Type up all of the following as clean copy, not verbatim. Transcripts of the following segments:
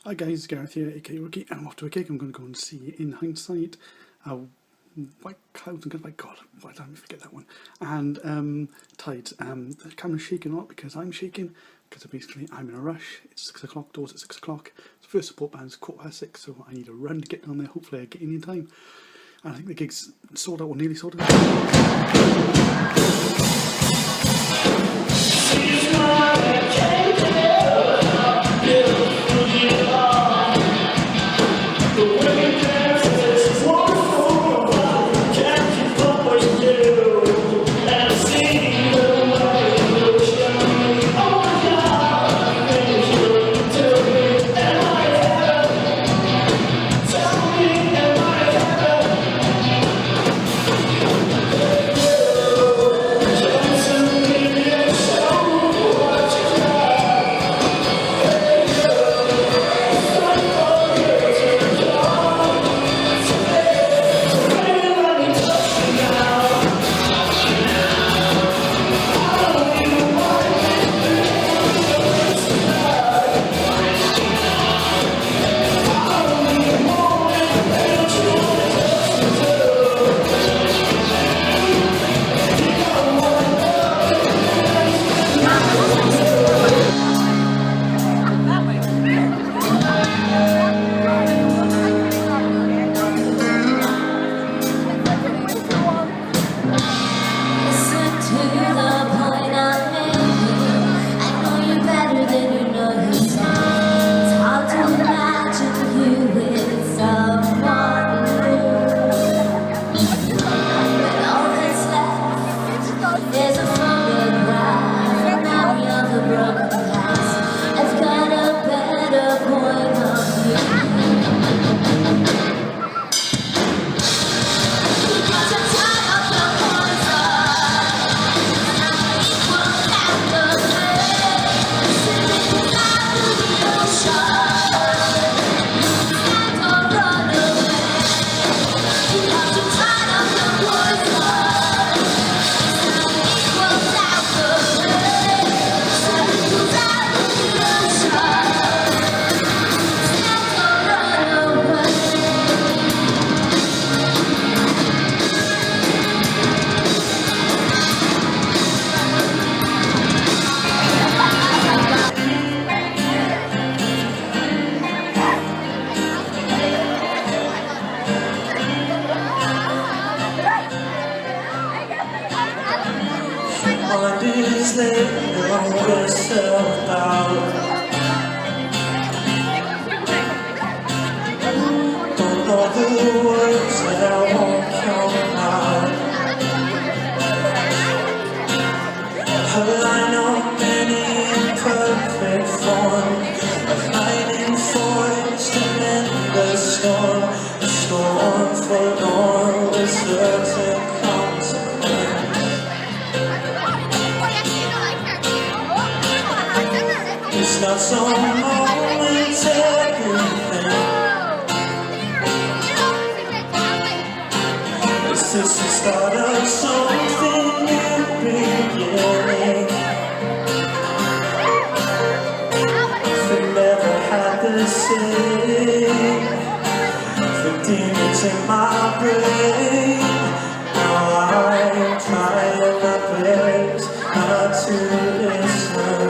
Hi guys, Gareth here, aka Rookie, and I'm off to a gig. I'm going to go and see in Hindsight, White Clouds and Gunfire. God, why did I forget that one? And Tides. The camera's shaking a lot because I'm shaking, because basically I'm in a rush. It's 6 o'clock, doors at 6 o'clock. The first support band's 6:15, so I need to run to get down there. Hopefully I get in time. And I think the gig's sold out, or nearly sold out. On this late, know yourself out. Don't know the words that I won't come out. A line of many imperfect forms, of hiding forest and endless storm. A storm forlorn with certain consequence. It's not so moments everything. It's just the start of something new beginning. If it never had the same, the demons in my brain. Now I'm trying my best not to listen.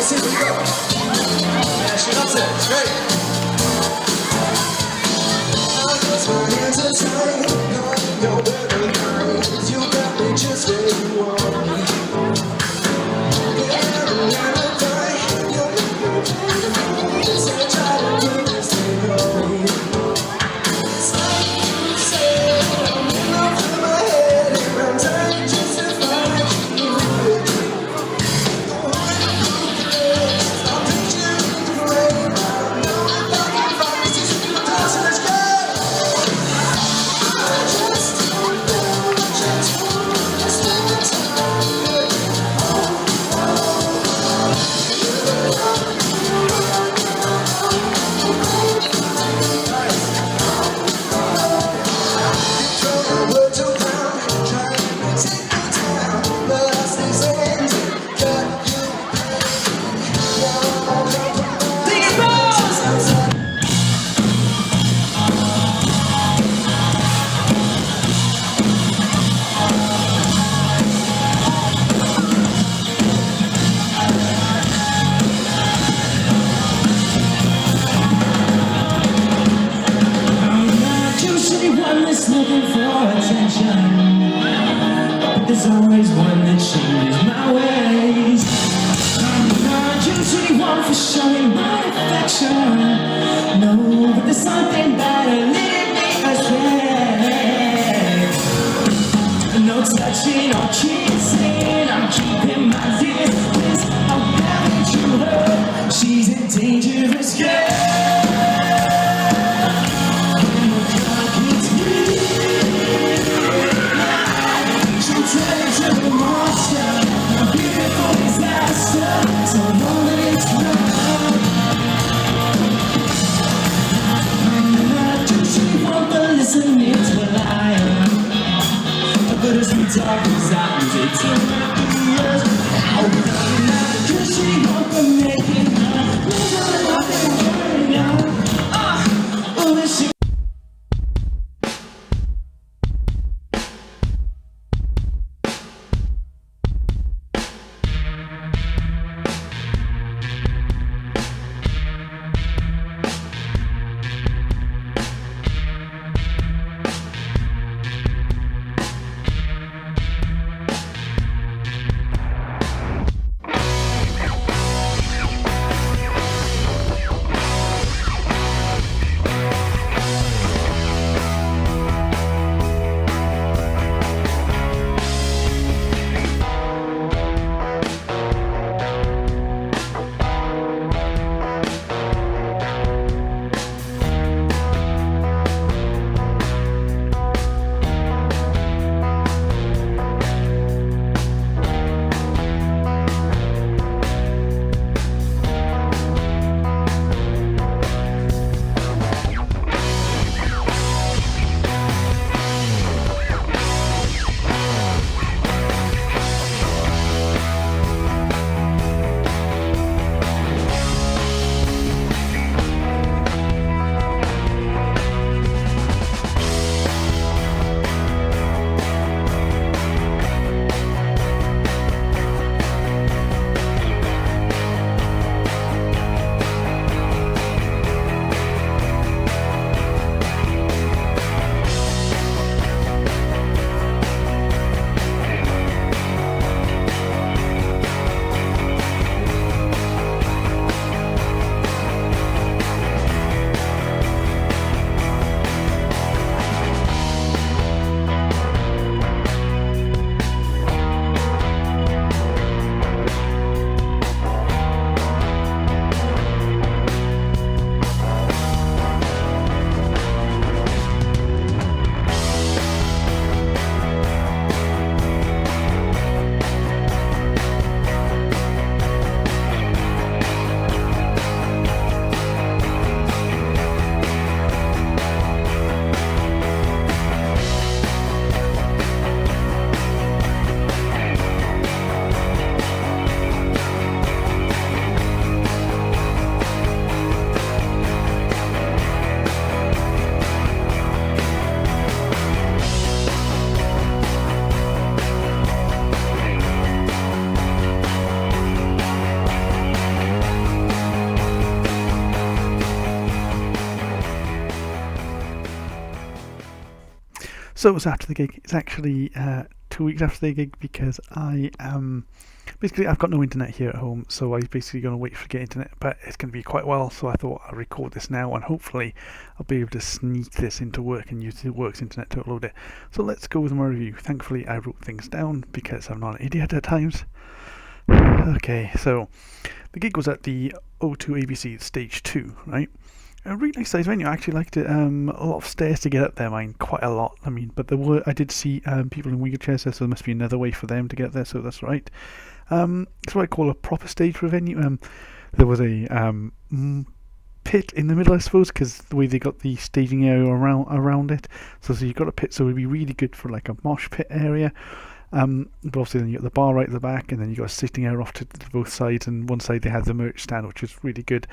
Here we go. Mash it up to it. Great. My hands are tied, not your better mind. You got me just where you want me. Yeah, I'm gonna die. You'll make me so I try to do this thing on me. It's like you say, I'm in over my head, and I'm dying just to find you. I always one that changes my ways. I'm not usually one for showing my affection. No, but there's something better leading me astray. No touching or kissing, I'm keeping my distance. I'll never let you hurt. She's a dangerous girl. When the clock hits midnight, she'll turn into a monster, a beautiful disaster. So long that it's not. I'm not usually one for listening to a liar. But as we talk, these hours, it's a years. I'm not usually one for making love. We're gonna love it, we're young. Oh, this shit. So it was after the gig. It's actually 2 weeks after the gig because I basically I've got no internet here at home, so I'm basically going to wait for get internet, but it's going to be quite well, so I thought I'll record this now and hopefully I'll be able to sneak this into work and use the work's internet to upload it. So let's go with my review. Thankfully I wrote things down because I'm not an idiot at times. Okay, so the gig was at the O2 ABC Stage 2, right? A really nice size venue. I actually liked it. A lot of stairs to get up there, quite a lot. But I did see people in wheelchairs there, so there must be another way for them to get there, so that's right. It's what I call a proper stage for a venue. There was a pit in the middle, I suppose, because the way they got the staging area around it. So you've got a pit, so it would be really good for like a mosh pit area. But obviously then you got the bar right at the back, and then you got a sitting area off to both sides, and one side they had the merch stand, which was really good.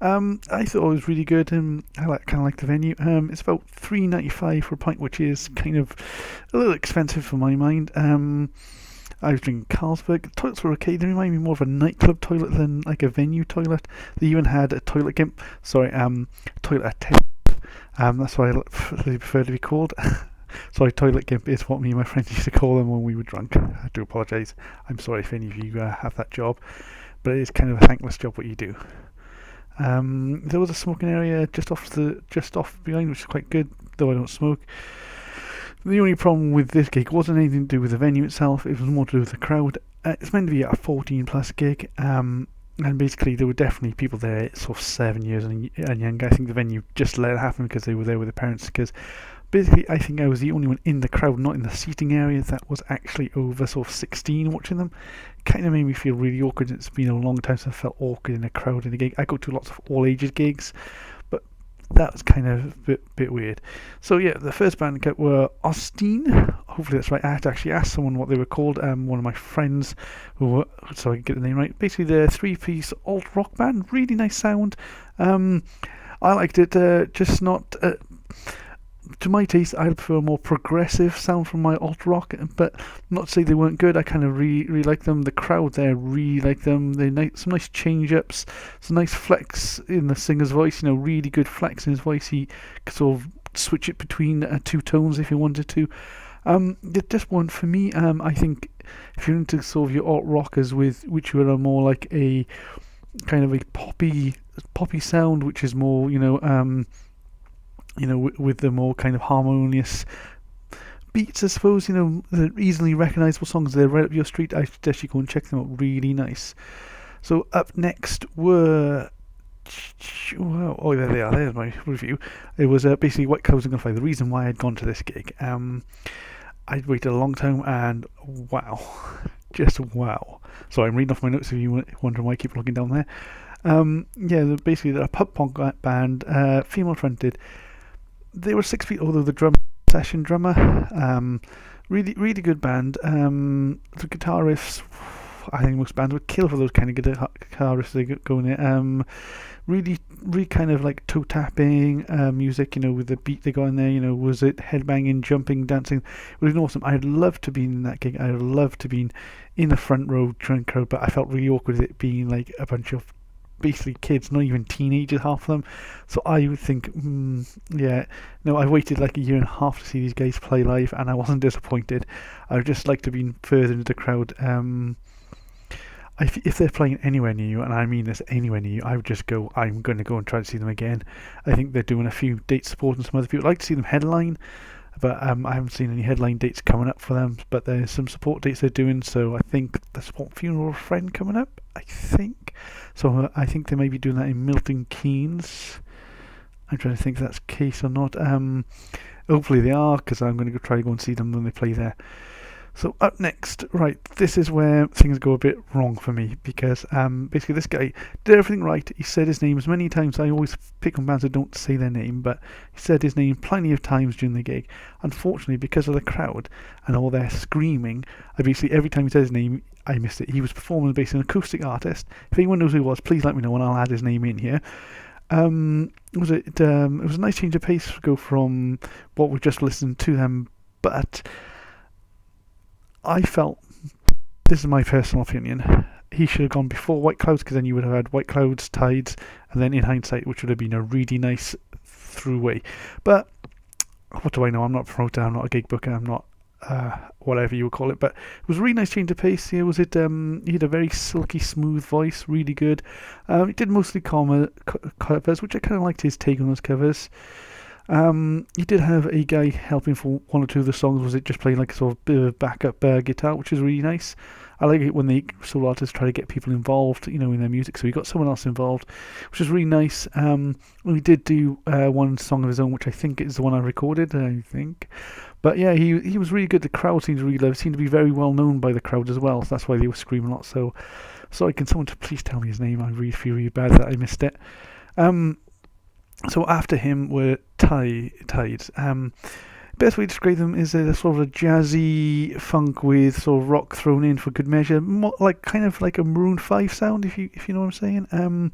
I thought it was really good, and I kind of like the venue. It's about $3.95 for a pint, which is kind of a little expensive for my mind. I was drinking Carlsberg. The toilets were okay. They remind me more of a nightclub toilet than like a venue toilet. They even had a toilet toilet attendant. That's why they prefer to be called. Sorry, toilet gimp is what me and my friends used to call them when we were drunk. I do apologise. I'm sorry if any of you have that job, but it is kind of a thankless job what you do. There was a smoking area just off behind, which is quite good, though I don't smoke. The only problem with this gig wasn't anything to do with the venue itself, it was more to do with the crowd. It's meant to be a 14 plus gig, and basically there were definitely people there sort of 7 years and younger. I think the venue just let it happen because they were there with their parents, because basically I think I was the only one in the crowd, not in the seating area, that was actually over sort of 16 watching them. It kind of made me feel really awkward. It's been a long time since I felt awkward in a crowd in a gig. I go to lots of all ages gigs, but that was kind of a bit weird. So yeah, the first band were Austin. Hopefully that's right. I had to actually ask someone what they were called. One of my friends, so I can get the name right. Basically, they're a 3-piece alt rock band. Really nice sound. I liked it. Just not. To my taste, I prefer a more progressive sound from my alt rock, but not to say they weren't good. I kind of really like them. The crowd there really like them. Some nice change ups, some nice flex in the singer's voice. Really good flex in his voice. He could sort of switch it between 2 tones if he wanted to. It just weren't for me. I think if you're into sort of your alt rockers which were more like a kind of a poppy sound, which is more with the more kind of harmonious beats, I suppose, the easily recognisable songs, they're right up your street. I suggest you go and check them out, really nice. So up next were, oh there they are, there's my review. It was basically White Clouds and Gunfire. The reason why I'd gone to this gig, I'd waited a long time and wow, just wow. So I'm reading off my notes if you wondering why I keep looking down there. Basically they're a pub punk band, female fronted. They were 6 feet, although the session drummer, really good band. The guitar riffs, I think most bands would kill for those kind of guitar riffs they go in there. Really kind of like toe tapping music, with the beat they got in there. Was it headbanging, jumping, dancing? It was awesome. I'd love to be in that gig. I'd love to be in the front row during the crowd, but I felt really awkward with it being like a bunch of basically kids, not even teenagers, half of them. So I would think, I waited like a year and a half to see these guys play live, and I wasn't disappointed. I would just like to be further into the crowd. If they're playing anywhere near you, and I mean this, anywhere near you, I would just go. I'm going to go and try to see them again. I think they're doing a few dates supporting some other people. I'd like to see them headline, but I haven't seen any headline dates coming up for them. But there's some support dates they're doing. So I think the Support Funeral Friend coming up, I think. So I think they may be doing that in Milton Keynes. I'm trying to think if that's the case or not. Hopefully they are, because I'm going to try to go and see them when they play there. So up next, right, this is where things go a bit wrong for me, because basically this guy did everything right. He said his name as many times. I always pick on bands that don't say their name, but he said his name plenty of times during the gig. Unfortunately, because of the crowd and all their screaming, I basically every time he said his name, I missed it. He was performing based on an acoustic artist. If anyone knows who he was, please let me know and I'll add his name in here. It was a nice change of pace to go from what we just listened to them, but I felt, this is my personal opinion, he should have gone before White Clouds, because then you would have had White Clouds, Tides, and then In Hindsight, which would have been a really nice throughway. But what do I know? I'm not a promoter, I'm not a gig booker, I'm not whatever you would call it. But it was a really nice change of pace. He had a very silky smooth voice, really good. He did mostly covers, which I kind of liked his take on those covers. He did have a guy helping for one or two of the songs. Was it just playing like a sort of bit of backup guitar, which is really nice. I like it when the solo artists try to get people involved, in their music. So he got someone else involved, which is really nice. We did do one song of his own, which I think is the one I recorded. I think, but yeah, he was really good. The crowd seemed to really love. Seemed to be very well known by the crowd as well. So that's why they were screaming a lot. So, sorry, can someone please tell me his name? I really feel really bad that I missed it. So after him were Tides. Best way to describe them is a sort of a jazzy funk with sort of rock thrown in for good measure, kind of like a Maroon 5 sound, if you know what I'm saying.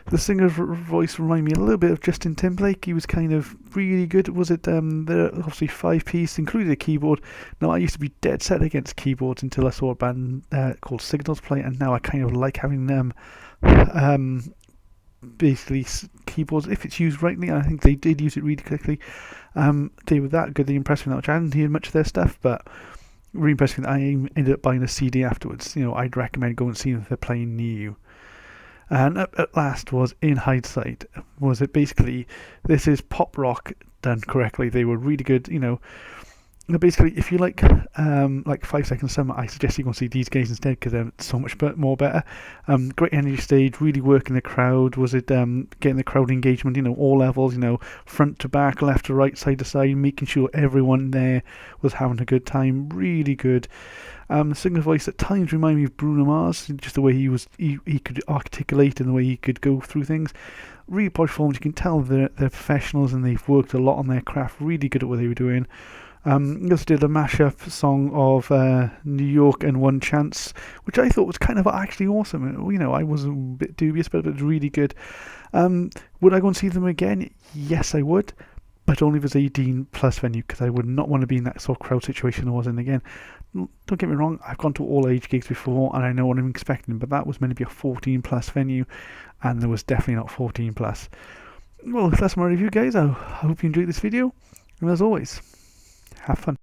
The singer's voice reminded me a little bit of Justin Timberlake. He was kind of really good. Was it? They're obviously 5-piece, included a keyboard. Now I used to be dead set against keyboards until I saw a band called Signals play, and now I kind of like having them. basically keyboards, if it's used rightly. I think they did use it really quickly. They were that good, they impressed me that much. I hadn't heard much of their stuff, but really impressed me that I ended up buying a CD afterwards. I'd recommend going and seeing if they're playing near you. And at last was In Hindsight. Was it basically, this is pop rock done correctly. They were really good, basically, if you like 5 Seconds Summer, I suggest you go and see these guys instead, because they're so much more better. Great energy stage, really working the crowd. Was it getting the crowd engagement, all levels, front to back, left to right, side to side, making sure everyone there was having a good time. Really good. The singer's voice at times reminded me of Bruno Mars, just the way he could articulate and the way he could go through things. Really polished performance. You can tell they're professionals and they've worked a lot on their craft. Really good at what they were doing. He also did a mashup song of New York and One Chance, which I thought was kind of actually awesome. I was a bit dubious, but it was really good. Would I go and see them again? Yes, I would, but only if it was 18 plus venue, because I would not want to be in that sort of crowd situation I was in again. Don't get me wrong, I've gone to all age gigs before and I know what I'm expecting, but that was meant to be a 14 plus venue, and there was definitely not 14 plus. Well, that's my review, guys. I hope you enjoyed this video, and as always, have fun.